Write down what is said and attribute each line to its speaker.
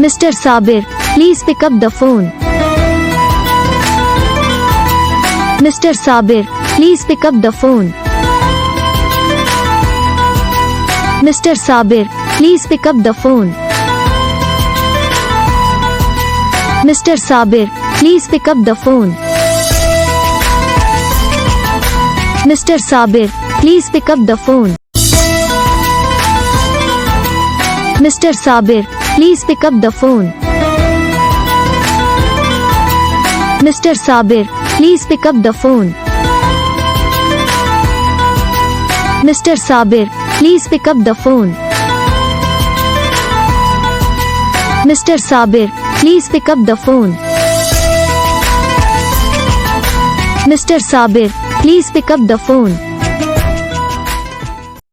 Speaker 1: Mr. Sabir, please pick up the phone. Mr. Sabir, please pick up the phone. Mr. Sabir, please pick up the phone. Mr. Sabir, please pick up the phone. Mr. Sabir, please pick up the phone. Mr. Sabir, please pick up the phone. Mr. Sabir, please pick up the phone. Mr. Sabir, please pick up the phone. Mr. Sabir, please pick up the phone. Mr. Sabir, please pick up the phone.